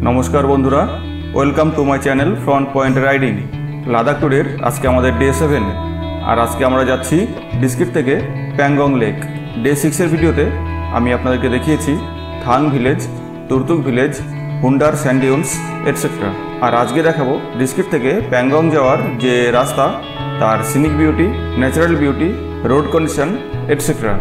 नमस्कार बंधुरा welcome to my channel front point riding Ladakh टूरेर आज के हमारे डे 7 और आज के আমরা যাচ্ছি ডিস্কিট থেকে প্যাংগং লেক। डे 6 এর ভিডিওতে আমি আপনাদেরকে দেখিয়েছি Thang village, Turtuk village, Hunder sand dunes etcetera. আর আজকে দেখাবো ডিস্কিট থেকে প্যাংগং যাওয়ার যে রাস্তা, তার scenic beauty, natural beauty, road condition etcetera.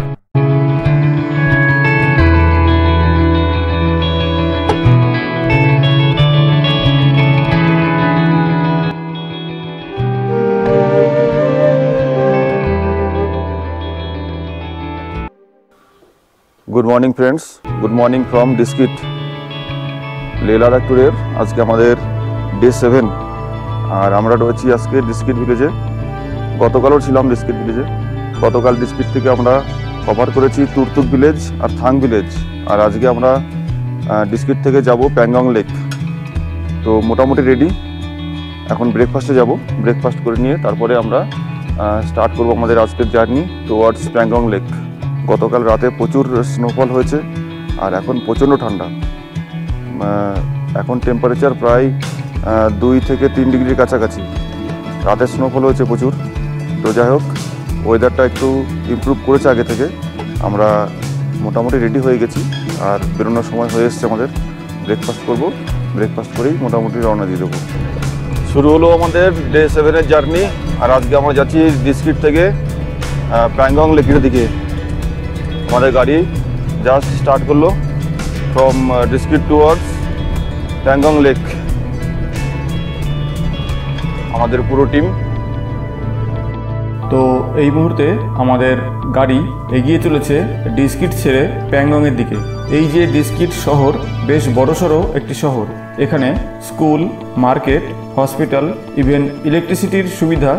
Good morning friends, good morning from Diskit Leh Ladakh टूरेर आज के हमारे डे 7 और আমরা রয়েছি আজকে ডিস্কিট ভিলেজে। গতকালও ছিলাম ডিস্কিট ভিলেজে। গতকাল ডিস্কিট থেকে আমরা কভার করেছি তুরতুক ভিলেজ আর থাং ভিলেজ, আর আজকে আমরা ডিস্কিট থেকে যাব প্যাংগং লেক। তো মোটামুটি রেডি, এখন ব্রেকফাস্টে যাব। ব্রেকফাস্ট করে নিয়ে তারপরে আমরা স্টার্ট করব আমাদের আজকের জার্নি টুয়ার্ডস প্যাংগং লেক। গতকাল রাতে প্রচুর স্নোফল হয়েছে আর এখন প্রচণ্ড ঠান্ডা। এখন টেম্পারেচার প্রায় 2 থেকে 3 ডিগ্রির কাছাকাছি। রাতে স্নোফল হয়েছে প্রচুর। তো যাই হোক, ওয়েদারটা একটু ইমপ্রুভ করেছে আগে থেকে। আমরা মোটামুটি রেডি হয়ে গেছি আর বেরোনোর সময় হয়ে এসছে আমাদের। ব্রেকফাস্ট করব, ব্রেকফাস্ট করেই মোটামুটি রওনা দিয়ে দেবো। শুরু হলো আমাদের ডে 7 জার্নি। আর আজকে আমরা যাচ্ছি ডিস্কিট থেকে প্যাংগং লেকের দিকে। हमारे गाड़ी जस्ट स्टार्ट कर लो फ्रॉम डिस्किट टुवर्ड्स प्যাংগং लेक। हमारे पुरो टीम। तो এই মুহূর্তে আমাদের গাড়ি এগিয়ে চলেছে ডিস্কিট ছেড়ে প্যাংগংয়ের দিকে। এই যে ডিস্কিট শহর বেশ বড়সড় একটি শহর। এখানে স্কুল, মার্কেট, হসপিটাল, ইভেন ইলেকট্রিসিটির সুবিধা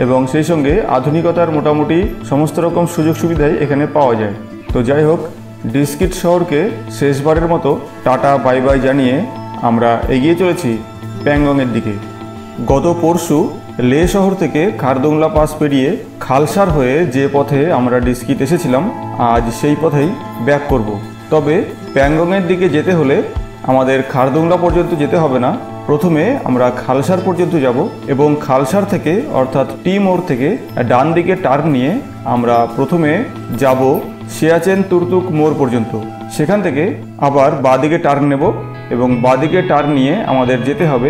এবং সেই সঙ্গে আধুনিকতার মোটামুটি সমস্ত রকম সুযোগ সুবিধাই এখানে পাওয়া যায়। তো যাই হোক, ডিস্কিট শহরকে শেষবারের মতো টাটা বাই বাই জানিয়ে আমরা এগিয়ে চলেছি প্যাংগংয়ের দিকে। গত পরশু লে শহর থেকে খারদুংলা পাস পেরিয়ে খালসার হয়ে যে পথে আমরা ডিস্কিট এসেছিলাম, আজ সেই পথেই ব্যাক করব। তবে প্যাংগংয়ের দিকে যেতে হলে আমাদের খারদুংলা পর্যন্ত যেতে হবে না। প্রথমে আমরা খালসার পর্যন্ত যাব এবং খালসার থেকে অর্থাৎ টি মোড় থেকে ডান দিকে টার্ন নিয়ে আমরা প্রথমে যাব সিয়াচেন তুরতুক মোড় পর্যন্ত। সেখান থেকে আবার বাঁদিকে টার্ন নেব এবং বাঁদিকে টার্ন নিয়ে আমাদের যেতে হবে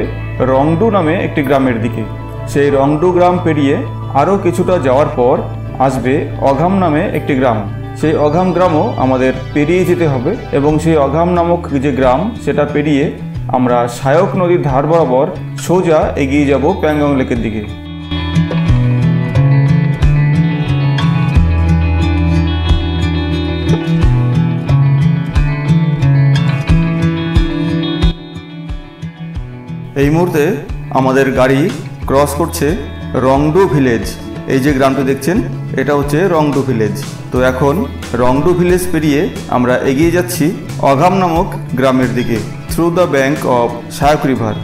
রংডু নামে একটি গ্রামের দিকে। সেই রংডু গ্রাম পেরিয়ে আরও কিছুটা যাওয়ার পর আসবে অঘাম নামে একটি গ্রাম। সেই অঘাম গ্রামও আমাদের পেরিয়ে যেতে হবে এবং সেই অঘাম নামক যে গ্রাম, সেটা পেরিয়ে আমরা সায়ক নদীর ধার বরাবর সোজা এগিয়ে যাব প্যাংগং লেকের দিকে। এই মুহূর্তে আমাদের গাড়ি ক্রস করছে রংডু ভিলেজ। এই যে গ্রামটি দেখছেন, এটা হচ্ছে রংডু ভিলেজ। তো এখন রংডু ভিলেজ পেরিয়ে আমরা এগিয়ে যাচ্ছি অঘাম নামক গ্রামের দিকে through the bank of Sayak river.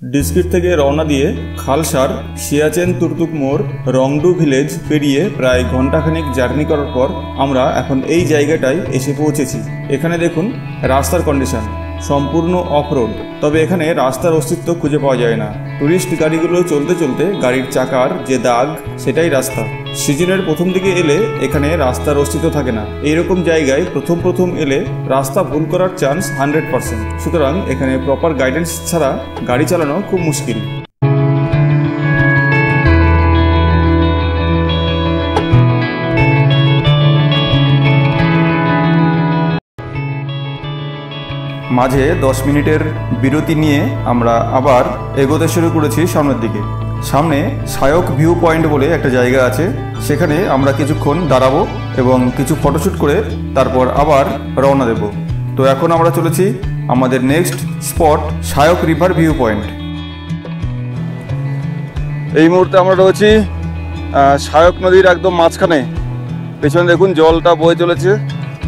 Discrete থেকে রওনা দিয়ে খালসার সিয়াচেন তুরতুক মোড় রংডু ভিলেজ পেরিয়ে প্রায় ঘন্টাখানেক জার্নি করার পর আমরা এখন এই জায়গাটায় এসে পৌঁছেছি। এখানে দেখুন রাস্তার কন্ডিশন। সম্পূর্ণ অফরোড, তবে এখানে রাস্তার অস্তিত্ব খুঁজে পাওয়া যায় না। টুরিস্ট গাড়িগুলো চলতে চলতে গাড়ির চাকার যে দাগ সেটাই রাস্তা। সিজনের প্রথম দিকে এলে এখানে রাস্তার অস্তিত্ব থাকে না। এইরকম জায়গায় প্রথম এলে রাস্তা ভুল করার চান্স 100%। সুতরাং এখানে প্রপার গাইডেন্স ছাড়া গাড়ি চালানো খুব মুশকিল। মাঝে 10 মিনিটের বিরতি নিয়ে আমরা আবার এগোতে শুরু করেছি সামনের দিকে। সামনে সায়ক ভিউ পয়েন্ট বলে একটা জায়গা আছে, সেখানে আমরা কিছুক্ষণ দাঁড়াবো এবং কিছু ফটোশ্যুট করে তারপর আবার রওনা দেব। তো এখন আমরা চলেছি আমাদের next spot Sayak river view point. এই মুহূর্তে আমরা রয়েছি সায়ক নদীর একদম মাঝখানে। পেছনে দেখুন জলটা বয়ে চলেছে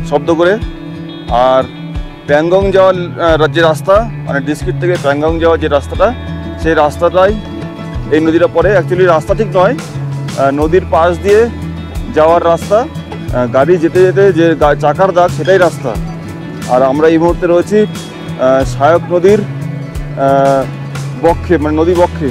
শব্দ করে। আর প্যাংগং যাওয়ার যে রাস্তা, মানে ডিস্ট্রিক্ট থেকে প্যাংগং যাওয়ার যে রাস্তাটা, সেই রাস্তাটাই এই নদীটা পড়ে। অ্যাকচুয়ালি রাস্তা ঠিক নয়, নদীর পাশ দিয়ে যাওয়ার রাস্তা, গাড়ি যেতে যেতে যে চাকার দাগ সেটাই রাস্তা। আর আমরা এই মুহূর্তে রয়েছি সায়ক নদীর বক্ষে, মানে নদী বক্ষে।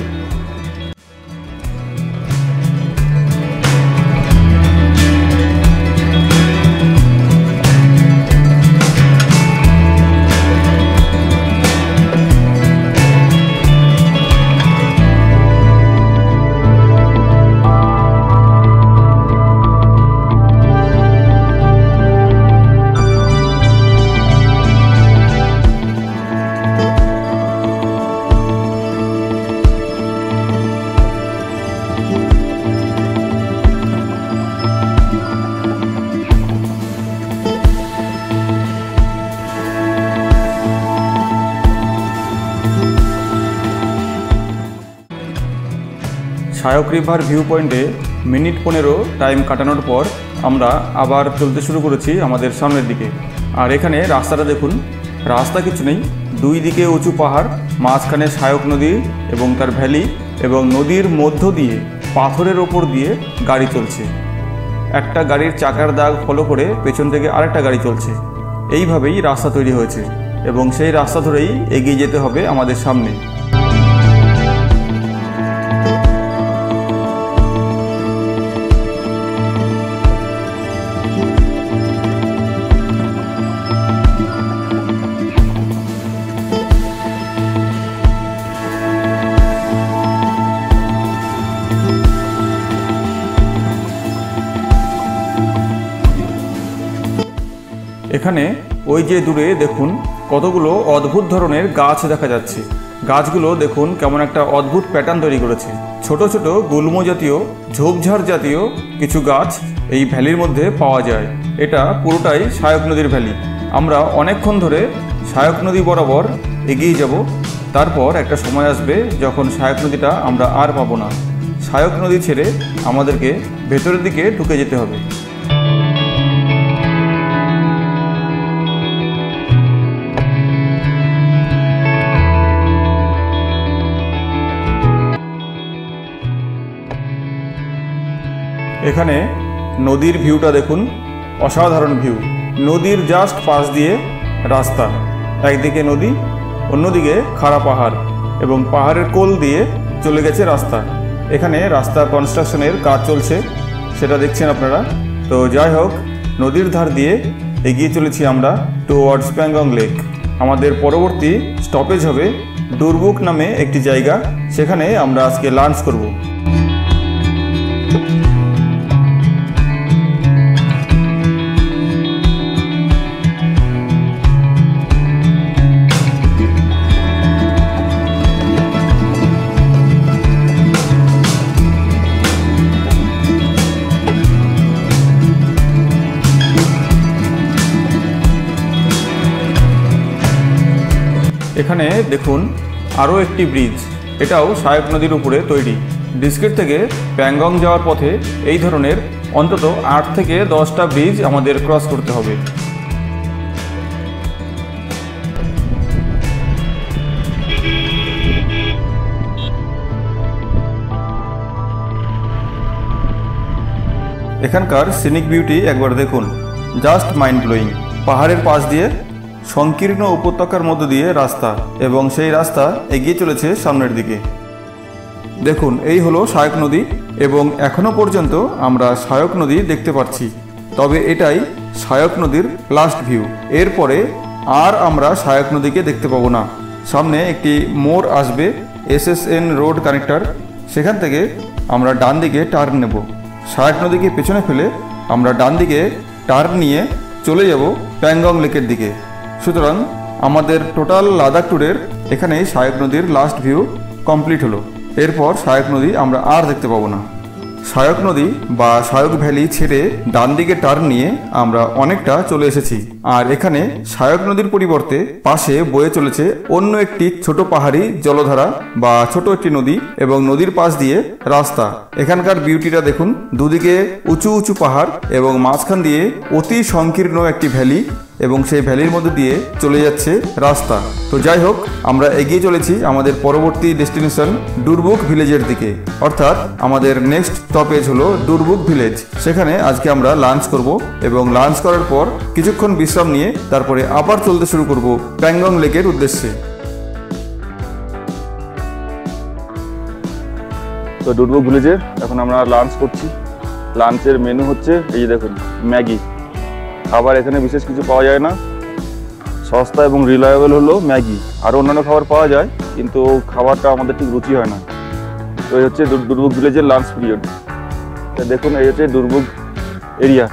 সায়ক রিভার ভিউ পয়েন্টে মিনিট 15 টাইম কাটানোর পর আমরা আবার চলতে শুরু করেছি আমাদের সামনের দিকে। আর এখানে রাস্তাটা দেখুন, রাস্তা কিছু নেই, দুই দিকে উঁচু পাহাড়, মাঝখানে সায়ক নদী এবং তার ভ্যালি, এবং নদীর মধ্য দিয়ে পাথরের ওপর দিয়ে গাড়ি চলছে। একটা গাড়ির চাকার দাগ ফলো করে পেছন থেকে আরেকটা গাড়ি চলছে। এইভাবেই রাস্তা তৈরি হয়েছে এবং সেই রাস্তা ধরেই এগিয়ে যেতে হবে আমাদের সামনে। এখানে ওই যে দূরে দেখুন কতগুলো অদ্ভুত ধরনের গাছ দেখা যাচ্ছে। গাছগুলো দেখুন কেমন একটা অদ্ভুত প্যাটার্ন তৈরি করেছে। ছোট ছোট গুল্ম জাতীয়, ঝোপঝাড় জাতীয় কিছু গাছ এই ভ্যালির মধ্যে পাওয়া যায়। এটা পুরোটাই সায়ক নদীর ভ্যালি। আমরা অনেকক্ষণ ধরে সায়ক নদী বরাবর এগিয়ে যাব। তারপর একটা সময় আসবে যখন সায়ক নদীটা আমরা আর পাবো না। সায়ক নদী ছেড়ে আমাদেরকে ভেতরের দিকে ঢুকে যেতে হবে। এখানে নদীর ভিউটা দেখুন, অসাধারণ ভিউ। নদীর জাস্ট পাশ দিয়ে রাস্তা, একদিকে নদী, অন্যদিকে খাড়া পাহাড়, এবং পাহাড়ের কোল দিয়ে চলে গেছে রাস্তা। এখানে রাস্তা কনস্ট্রাকশনের কাজ চলছে, সেটা দেখছেন আপনারা। তো যাই হোক, নদীর ধার দিয়ে এগিয়ে চলেছি আমরা টুয়ার্ডস প্যাংগং লেক। আমাদের পরবর্তী স্টপেজ হবে ডুরবুক নামে একটি জায়গা, সেখানে আমরা আজকে লাঞ্চ করব। এখানে দেখুন আরও একটি ব্রিজ, এটাও সায়ক নদীর উপরে তৈরি। ডিস্ট্রিক্ট থেকে প্যাংগং যাওয়ার পথে এই ধরনের অন্তত 8 থেকে 10টা ব্রিজ আমাদের ক্রস করতে হবে। এখানকার সিনিক বিউটি একবার দেখুন, জাস্ট মাইন্ড ব্লোয়িং। পাহাড়ের পাশ দিয়ে সংকীর্ণ উপত্যকার মধ্য দিয়ে রাস্তা এবং সেই রাস্তা এগিয়ে চলেছে সামনের দিকে। দেখুন, এই হলো সহায়ক নদী এবং এখনো পর্যন্ত আমরা সহায়ক নদী দেখতে পাচ্ছি। তবে এটাই সহায়ক নদীর লাস্ট ভিউ। এরপরে আর আমরা সহায়ক নদীকে দেখতে পাবো না। সামনে একটি মোড় আসবে, SSN রোড কানেক্টর, সেখান থেকে আমরা ডান দিকে টার্ন নেব। সহায়ক নদীকে পেছনে ফেলে আমরা ডান দিকে টার্ন নিয়ে চলে যাব প্যাংগং লেকের দিকে। সুতরাং আমাদের টোটাল লাদাখ ট্যুরের এখানেই সহায়ক নদীর লাস্ট ভিউ কমপ্লিট হলো। এরপর সহায়ক নদী আমরা আর দেখতে পাবো না। সহায়ক নদী বা সহায়ক ভ্যালি ছেড়ে ডান দিকে টার্ন নিয়ে আমরা অনেকটা চলে এসেছি। আর এখানে সহায়ক নদীর পরিবর্তে পাশে বয়ে চলেছে অন্য একটি ছোট পাহাড়ি জলধারা বা ছোট একটি নদী এবং নদীর পাশ দিয়ে রাস্তা। এখানকার বিউটিটা দেখুন, দুদিকে উঁচু উঁচু পাহাড় এবং মাঝখান দিয়ে অতি সংকীর্ণ একটি ভ্যালি এবং সেই ভ্যালির মধ্যে দিয়ে চলে যাচ্ছে রাস্তা। তো যাই হোক, আমরা এগিয়ে চলেছি আমাদের পরবর্তী ডেস্টিনেশন ডুরবুক ভিলেজের দিকে। অর্থাৎ আমাদের নেক্সট স্টপেজ হলো ডুরবুক ভিলেজ। সেখানে আজকে আমরা লাঞ্চ করব এবং লাঞ্চ করার পর কিছুক্ষণ বিশ্রাম নিয়ে তারপরে আবার চলতে শুরু করব প্যাংগং লেকের উদ্দেশ্যে। তো ডুরবুক ভিলেজে এখন আমরা লাঞ্চ করছি। লাঞ্চের মেনু হচ্ছে এই যে দেখুন, ম্যাগি। খাবার এখানে বিশেষ কিছু পাওয়া যায় না, সস্তা এবং রিলায়েবল হলো ম্যাগি। আরও অন্যান্য খাবার পাওয়া যায় কিন্তু খাবারটা আমাদের ঠিক রুচি হয় না। তো এই হচ্ছে ডুরবুক ভিলেজের লাঞ্চ পিরিয়ড। দেখুন, এই হচ্ছে ডুরবুক এরিয়া।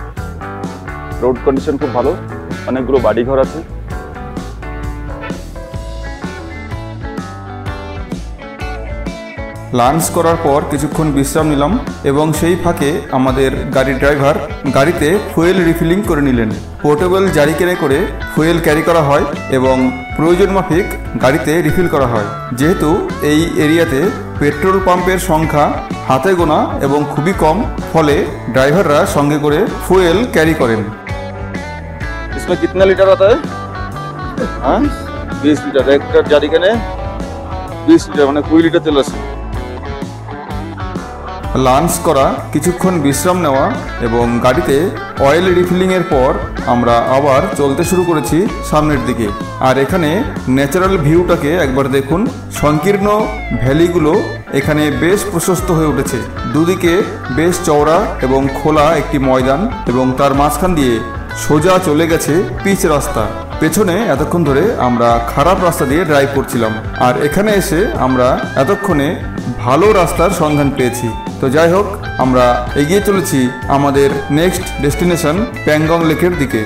রোড কন্ডিশন খুব ভালো, অনেকগুলো বাড়িঘর আছে। লাঞ্চ করার পর কিছুক্ষণ বিশ্রাম নিলাম এবং সেই ফাঁকে আমাদের গাড়ির ড্রাইভার গাড়িতে ফুয়েল রিফিলিং করে নিলেন। পোর্টেবল জারিকেনে করে ফুয়েল ক্যারি করা হয় এবং প্রয়োজন মাফিক গাড়িতে রিফিল করা হয়। যেহেতু এই এরিয়াতে পেট্রোল পাম্পের সংখ্যা হাতে গোনা এবং খুবই কম, ফলে ড্রাইভাররা সঙ্গে করে ফুয়েল ক্যারি করেন। इसमें कितना लीटर आता है? हाँ, 20 लीटर। एक জারিকেনে 20 লিটার, মানে 20 লিটার তেল আছে। লাঞ্চ করা, কিছুক্ষণ বিশ্রাম নেওয়া এবং গাড়িতে অয়েল রিফিলিংয়ের পর আমরা আবার চলতে শুরু করেছি সামনের দিকে। আর এখানে ন্যাচারাল ভিউটাকে একবার দেখুন। সংকীর্ণ ভ্যালিগুলো এখানে বেশ প্রশস্ত হয়ে উঠেছে। দুদিকে বেশ চওড়া এবং খোলা একটি ময়দান এবং তার মাঝখান দিয়ে সোজা চলে গেছে পিচ রাস্তা। পেছনে এতক্ষণ ধরে আমরা খারাপ রাস্তা দিয়ে ড্রাইভ করছিলাম, আর এখানে এসে আমরা এতক্ষণে ভালো রাস্তার সন্ধান পেয়েছি। তো যাই হোক, আমরা এগিয়ে চলেছি আমাদের নেক্সট ডেস্টিনেশন প্যাংগং লেকের দিকে।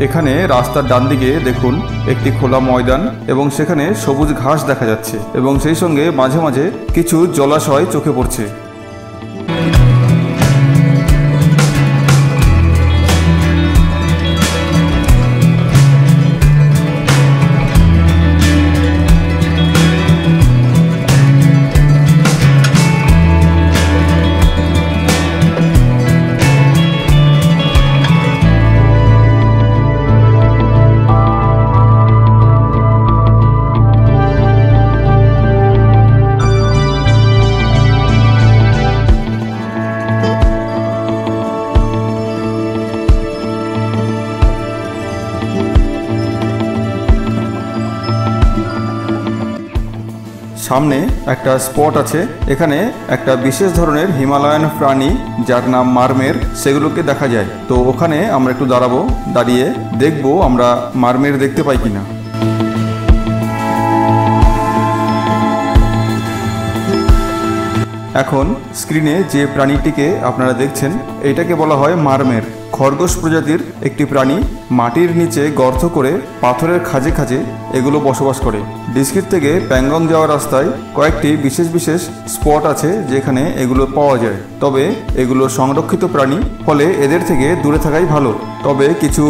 এখানে রাস্তার ডান দিকে দেখুন একটি খোলা ময়দান এবং সেখানে সবুজ ঘাস দেখা যাচ্ছে এবং সেই সঙ্গে মাঝে মাঝে কিছু জলাশয় চোখে পড়ছে। সামনে একটা স্পট আছে, এখানে একটা বিশেষ ধরনের হিমালয়ান প্রাণী যার নাম মারমের, সেগুলোকে দেখা যায়। তো ওখানে আমরা একটু দাঁড়াবো, দাঁড়িয়ে দেখবো আমরা মারমের দেখতে পাই কিনা। এখন স্ক্রিনে যে প্রাণীটিকে আপনারা দেখছেন এটাকে বলা হয় মারমের। খরগোশ প্রজাতির একটি প্রাণী, মাটির নিচে গর্ত করে পাথরের খাঁজে খাঁজে এগুলো বসবাস করে। ডিস্কিট থেকে প্যাংগং যাওয়ার রাস্তায় কয়েকটি বিশেষ বিশেষ স্পট আছে যেখানে এগুলো পাওয়া যায়, তবে এগুলো সংরক্ষিত প্রাণী, ফলে এদের থেকে দূরে থাকাই ভালো। তবে কিছু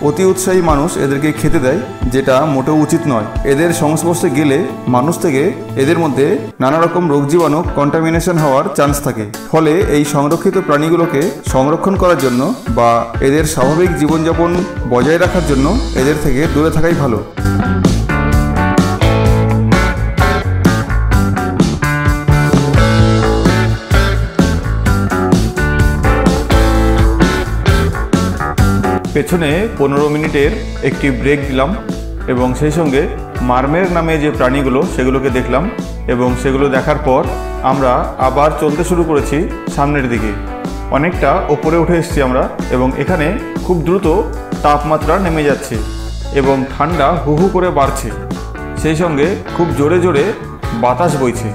অতি উৎসাহী মানুষ এদেরকে খেতে দেয়, যেটা মোটেও উচিত নয়। এদের সংস্পর্শে গেলে মানুষ থেকে এদের মধ্যে নানা রকম রোগ জীবাণু কন্টামিনেশন হওয়ার চান্স থাকে। ফলে এই সংরক্ষিত প্রাণীগুলোকে সংরক্ষণ করার জন্য বা এদের স্বাভাবিক জীবনযাপন বজায় রাখার জন্য এদের থেকে দূরে থাকাই ভালো। পেছনে 15 মিনিটের একটি ব্রেক দিলাম এবং সেই সঙ্গে মারমের নামে যে প্রাণীগুলো সেগুলোকে দেখলাম, এবং সেগুলো দেখার পর আমরা আবার চলতে শুরু করেছি সামনের দিকে। অনেকটা ওপরে উঠে এসেছি আমরা, এবং এখানে খুব দ্রুত তাপমাত্রা নেমে যাচ্ছে এবং ঠান্ডা হু হু করে বাড়ছে, সেই সঙ্গে খুব জোরে জোরে বাতাস বইছে।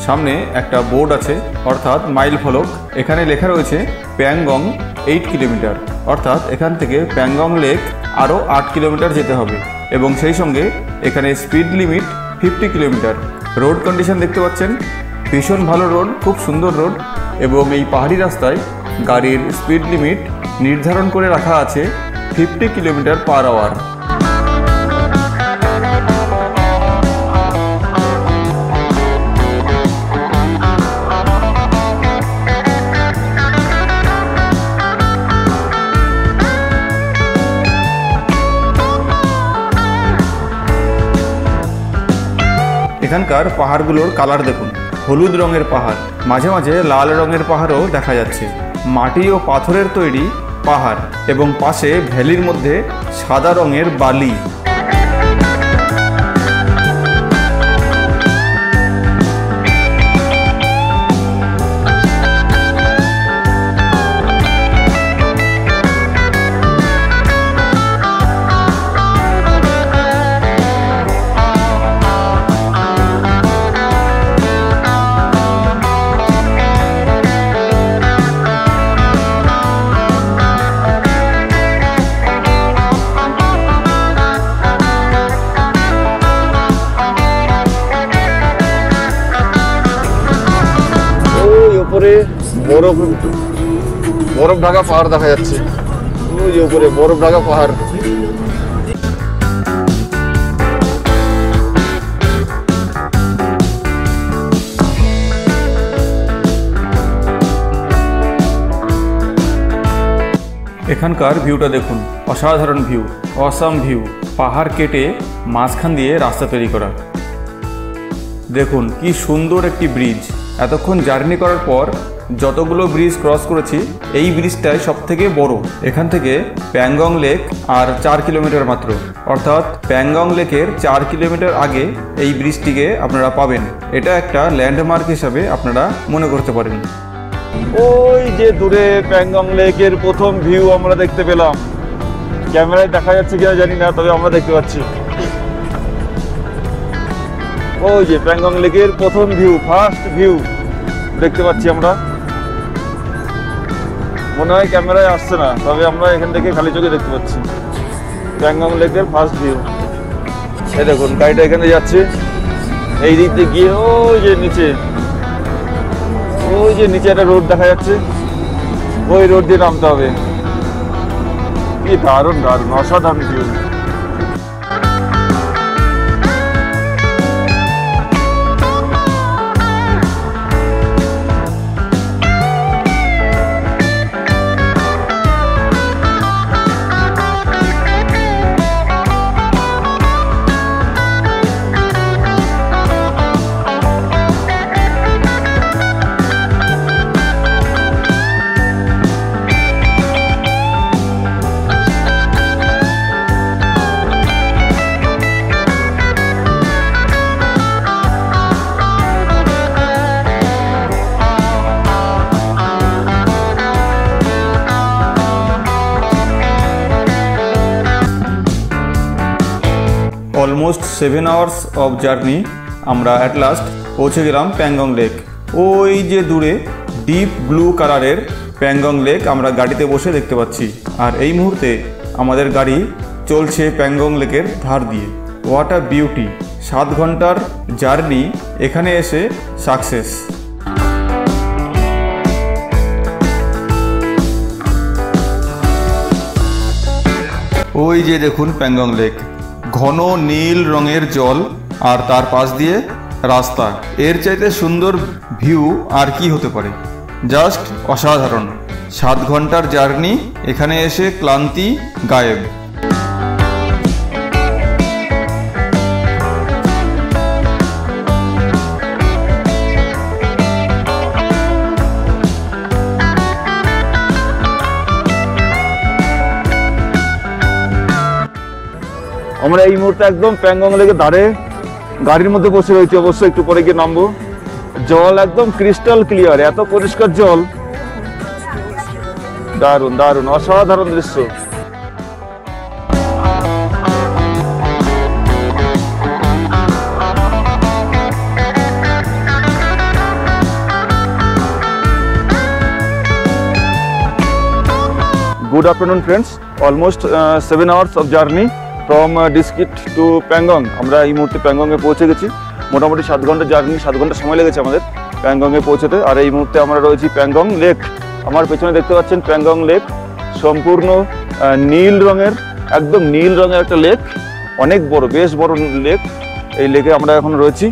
সামনে একটা বোর্ড আছে, অর্থাৎ মাইল ফলক। এখানে লেখা রয়েছে প্যাংগং 8 কিলোমিটার, অর্থাৎ এখান থেকে প্যাংগং লেক আরও 8 কিলোমিটার যেতে হবে, এবং সেই সঙ্গে এখানে speed limit 50 kilometre. Road condition দেখতে পাচ্ছেন, ভীষণ ভালো রোড, খুব সুন্দর রোড, এবং এই পাহাড়ি রাস্তায় গাড়ির স্পিড লিমিট নির্ধারণ করে রাখা আছে 50 কিলোমিটার পার আওয়ার। এখানকার পাহাড়গুলোর কালার দেখুন, হলুদ রঙের পাহাড়, মাঝে মাঝে লাল রঙের পাহাড়ও দেখা যাচ্ছে। মাটি ও পাথরের তৈরি পাহাড়, এবং পাশে ভ্যালির মধ্যে সাদা রঙের বালি। উপরে বরফ ঢাকা পাহাড় দেখা যাচ্ছে, ওই যে উপরে বরফ ঢাকা পাহাড়। এখানকার ভিউটা দেখুন, অসাধারণ ভিউ, অসাম ভিউ। পাহাড় কেটে মাঝখান দিয়ে রাস্তা তৈরি করা। দেখুন কি সুন্দর একটি ব্রিজ। এতক্ষণ জার্নি করার পর যতগুলো ব্রিজ ক্রস করেছি, এই ব্রিজটাই সব থেকে বড়। এখান থেকে প্যাংগং লেক আর 4 কিলোমিটার মাত্র, অর্থাৎ প্যাংগং লেকের 4 কিলোমিটার আগে এই ব্রিজটিকে আপনারা পাবেন। এটা একটা ল্যান্ডমার্ক হিসাবে আপনারা মনে করতে পারেন। ওই যে দূরে প্যাংগং লেকের প্রথম ভিউ আমরা দেখতে পেলাম। ক্যামেরায় দেখা যাচ্ছে কিনা জানি না, তবে আমরা দেখতে পাচ্ছি। ওই যে প্যাংগং লেকের প্রথম ভিউ, ফার্স্ট ভিউ দেখতে পাচ্ছি আমরা। মনে হয় ক্যামেরায় আসছে না, তবে আমরা এখান থেকে খালি চোখে দেখতে পাচ্ছি প্যাংগং লেকের ফার্স্ট ভিউ। এই দেখুন গাড়িটা এখানে যাচ্ছে, এই দিক দিয়ে গিয়ে ওই যে নিচে একটা রোড দেখা যাচ্ছে, ওই রোড দিয়ে নামতে হবে। কি দারুণ দারুণ অসাধারণ view. Almost 7 hours of journey আমরা অ্যাট লাস্ট পৌঁছে গেলাম প্যাংগং লেক। ওই যে দূরে ডিপ ব্লু কালারের প্যাংগং লেক আমরা গাড়িতে বসে দেখতে পাচ্ছি। আর এই মুহূর্তে আমাদের গাড়ি চলছে প্যাংগং লেকের ধার দিয়ে। What a beauty! 7 ঘন্টার জার্নি এখানে এসে সাকসেস। ওই যে দেখুন প্যাংগং লেক, ঘন নীল রঙের জল আর তার পাশ দিয়ে রাস্তা। এর চাইতে সুন্দর ভিউ আর কি হতে পারে? জাস্ট অসাধারণ। 7 ঘন্টার জার্নি, এখানে এসে ক্লান্তি গায়েব। আমরা এই মুহূর্তে একদম প্যাংগং লেকের ধারে গাড়ির মধ্যে বসে রয়েছি। অবশ্যই একটু পরে গিয়ে নামবো। জল একদম ক্রিস্টাল ক্লিয়ার, এত পরিষ্কার জল, দারুণ দারুণ অসাধারণ দৃশ্য। Good afternoon friends, almost 7 hours of journey from Diskit to Pangong. আমরা এই মুহূর্তে প্যাংগংয়ে পৌঁছে গেছি। মোটামুটি 7 ঘন্টা জার্নি, 7 ঘন্টা সময় লেগেছে আমাদের প্যাংগংয়ে পৌঁছতে। আর এই মুহূর্তে আমরা রয়েছি প্যাংগং লেক। আমার পেছনে দেখতে পাচ্ছেন প্যাংগং লেক, সম্পূর্ণ নীল রঙের, একদম নীল রঙের একটা লেক, অনেক বড়, বেশ বড় লেক। এই লেকে আমরা এখন রয়েছি।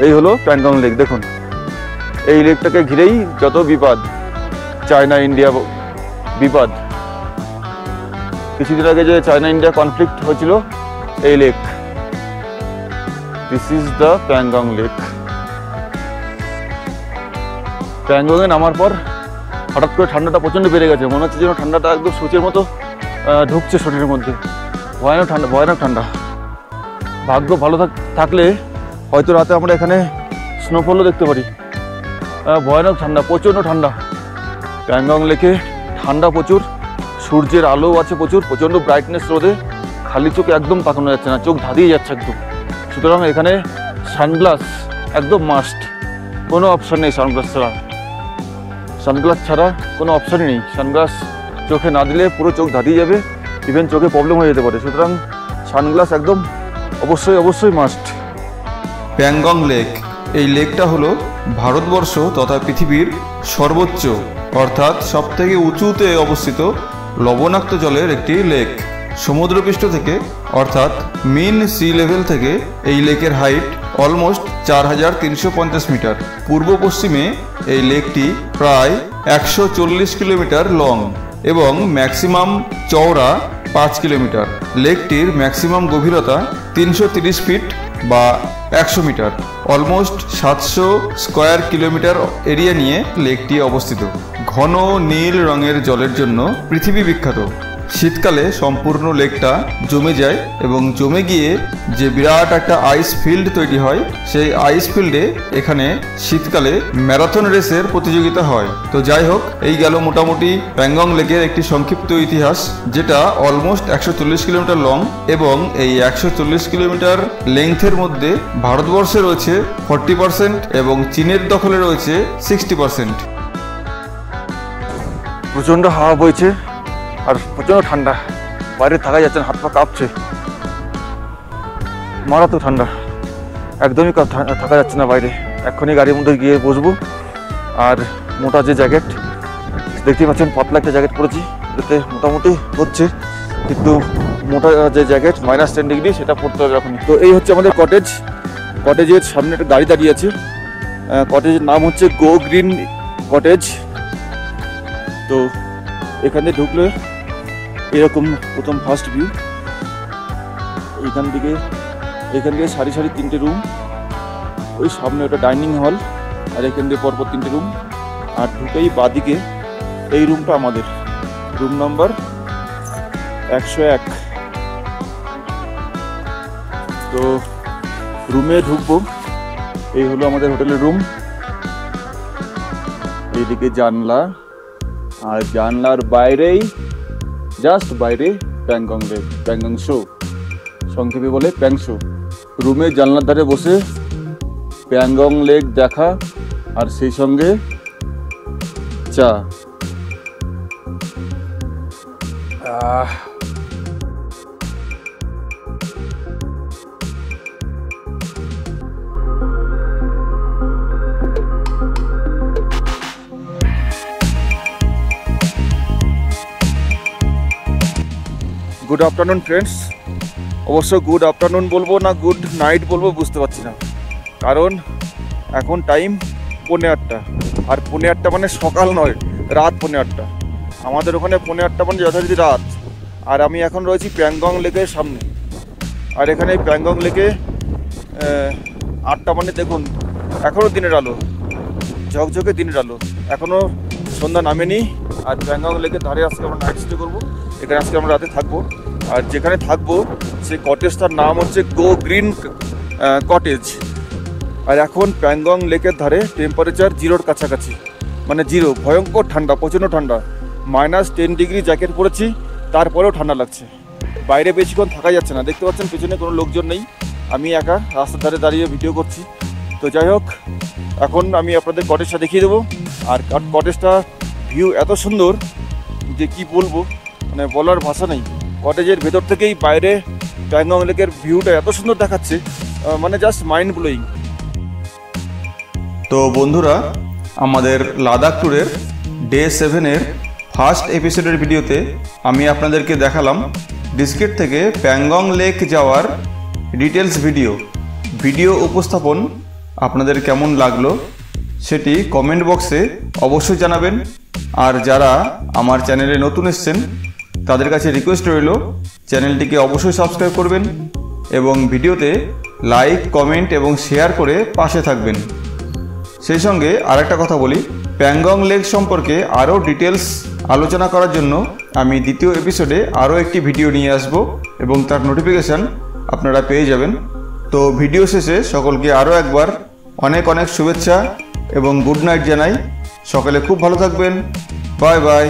এই হলো প্যাংগং লেক। দেখুন এই লেকটাকে ঘিরেই যত বিবাদ, চায়না ইন্ডিয়া বিবাদ। কিছুদিন আগে যে চায়না ইন্ডিয়া কনফ্লিক্ট হয়েছিল, এই lake, this is the Pangong lake. প্যাংগংয়ে নামার পর হঠাৎ করে ঠান্ডাটা প্রচণ্ড বেড়ে গেছে। মনে হচ্ছে যেন ঠান্ডাটা একদম সূচের মতো ঢুকছে শরীরের মধ্যে। ভয়ানক ঠান্ডা, ভয়ানক ঠান্ডা। ভাগ্য ভালো থাকলে হয়তো রাতে আমরা এখানে স্নোফলও দেখতে পারি। ভয়ানক ঠান্ডা, প্রচণ্ড ঠান্ডা। প্যাংগং লেকে ঠান্ডা প্রচুর, সূর্যের আলো আছে প্রচুর, প্রচণ্ড ব্রাইটনেস রোদে খালি চোখে একদম তাকানো যাচ্ছে না, চোখ ধাঁধিয়ে যাচ্ছে একদম। সুতরাং এখানে সানগ্লাস একদম মাস্ট, কোনো অপশান নেই সানগ্লাস ছাড়া। সানগ্লাস ছাড়া কোনো অপশানই নেই। সানগ্লাস চোখে না দিলে পুরো চোখ ধাঁধিয়ে যাবে, ইভেন চোখে প্রবলেম হয়ে যেতে পারে। সুতরাং সানগ্লাস একদম অবশ্যই অবশ্যই মাস্ট। প্যাংগং লেক, এই লেকটা হলো ভারতবর্ষ তথা পৃথিবীর সর্বোচ্চ অর্থাৎ সবথেকে উঁচুতে অবস্থিত লবণাক্ত জলের একটি লেক। সমুদ্রপৃষ্ঠ থেকে অর্থাৎ মিন সি লেভেল থেকে এই লেকের হাইট অলমোস্ট 4350 মিটার। পূর্ব পশ্চিমে এই লেকটি প্রায় 140 কিলোমিটার লং এবং ম্যাক্সিমাম চওড়া 5 কিলোমিটার। লেকটির ম্যাক্সিমাম গভীরতা 330 ফিট বা 100 metre. Almost 700 square kilometre area নিয়ে লেকটি অবস্থিত। ঘন নীল রঙের জলের জন্য পৃথিবী বিখ্যাত। শীতকালে সম্পূর্ণ লেকটা জমে যায় এবং জমে গিয়ে যে বিরাট একটা আইস ফিল্ড তৈরি হয়, সেই আইস ফিল্ডে এখানে শীতকালে ম্যারাথন রেসের প্রতিযোগিতা হয়। তো যাই হোক, এই গেল মোটামুটি প্যাংগং লেকের একটি সংক্ষিপ্ত ইতিহাস, যেটা অলমোস্ট 140 কিলোমিটার লং এবং এই 140 কিলোমিটার লেংথের মধ্যে ভারতবর্ষে রয়েছে 40% এবং চীনের দখলে রয়েছে 60%। প্রচণ্ড হাওয়া বইছে আর প্রচণ্ড ঠান্ডা, বাইরে থাকা যাচ্ছে না, হাত পা কাঁপছে, মারাত্মক ঠান্ডা, একদমই থাকা যাচ্ছে না বাইরে। এক্ষুনি গাড়ির মধ্যে গিয়ে বসবো। আর মোটা যে জ্যাকেট দেখতে পাচ্ছেন, পাতলা একটা জ্যাকেট পরেছি, এতে মোটামুটি হচ্ছে, কিন্তু মোটা যে জ্যাকেট -10 ডিগ্রি সেটা পরতে হবে এখনই। তো এই হচ্ছে আমাদের কটেজ। কটেজের সামনে একটা গাড়ি দাঁড়িয়ে আছে। কটেজের নাম হচ্ছে গো গ্রিন কটেজ। তো এখানে ঢুকলে এরকম প্রথম ফার্স্ট ভিউ। এখান থেকে সারি সারি 3টে রুম, ওই সামনে ওটা ডাইনিং হল, আর এখান দিয়ে পরপর 3টে রুম। আর ঢুকেই বাদিকে এই রুমটা আমাদের, রুম নাম্বার 101। তো রুমে ঢুকবো। এই হলো আমাদের হোটেলের রুম। এইদিকে জানলা, আর জানলার বাইরেই, জাস্ট বাইরে প্যাংগং লেক, প্যাংগং শো, সংক্ষেপে বলে প্যাং শো। রুমে জানলার ধারে বসে প্যাংগং লেক দেখা আর সেই সঙ্গে চা। Good afternoon friends. অবশ্য গুড আফটারনুন বলবো না গুড নাইট বলবো বুঝতে পারছি না, কারণ এখন টাইম 8:30, আর 8:30 মানে সকাল নয়, রাত 8:30। আমাদের ওখানে 8:30 মানে যথারীতি রাত। আর আমি এখন রয়েছি প্যাংগং লেকের সামনে। আর এখানে প্যাংগং লেকে 8টা মানে দেখুন এখনও দিনের আলো, ঝকঝকে দিনের আলো, এখনও সন্ধ্যা নামেনি। আর প্যাংগং লেকের ধারে আজকে আমরা নাইট স্টে করবো। এখানে আজকে আমরা রাতে থাকবো। আর যেখানে থাকবো সেই কটেজটার নাম হচ্ছে গো গ্রিন কটেজ। আর এখন প্যাংগং লেকের ধারে টেম্পারেচার 0-র কাছাকাছি, মানে 0, ভয়ঙ্কর ঠান্ডা, প্রচণ্ড ঠান্ডা। -10 ডিগ্রি জ্যাকেট পরেছি, তারপরেও ঠান্ডা লাগছে। বাইরে বেশিক্ষণ থাকা যাচ্ছে না। দেখতে পাচ্ছেন পেছনে কোনো লোকজন নেই, আমি একা রাস্তার ধারে দাঁড়িয়ে ভিডিও করছি। তো যাই হোক, এখন আমি আপনাদের কটেজটা দেখিয়ে দেবো। আর কটেজটা ভিউ এত সুন্দর যে কি বলবো, মানে বলার ভাষা নেই। কটেজের ভেতর থেকেই বাইরে প্যাংগং লেকের ভিউটা এত সুন্দর দেখাচ্ছে, মানে জাস্ট মাইন্ড ব্লোয়িং। তো বন্ধুরা, আমাদের লাদাখ ট্যুরের ডে 7-এর ফার্স্ট এপিসোডের ভিডিওতে আমি আপনাদেরকে দেখালাম ডিস্কিট থেকে প্যাংগং লেক যাওয়ার ডিটেলস ভিডিও উপস্থাপন আপনাদের কেমন লাগলো সেটি কমেন্ট বক্সে অবশ্যই জানাবেন। আর যারা আমার চ্যানেলে নতুন এসেছেন তাদের কাছে রিকোয়েস্ট রইল চ্যানেলটিকে অবশ্যই সাবস্ক্রাইব করবেন এবং ভিডিওতে লাইক, কমেন্ট এবং শেয়ার করে পাশে থাকবেন। সেই সঙ্গে আরেকটা কথা বলি, প্যাংগং লেক সম্পর্কে আরও ডিটেলস আলোচনা করার জন্য আমি দ্বিতীয় এপিসোডে আরও একটি ভিডিও নিয়ে আসব এবং তার নোটিফিকেশান আপনারা পেয়ে যাবেন। তো ভিডিও শেষে সকলকে আরও একবার অনেক অনেক শুভেচ্ছা এবং গুড নাইট জানাই। সকালে খুব ভালো থাকবেন। Bye bye.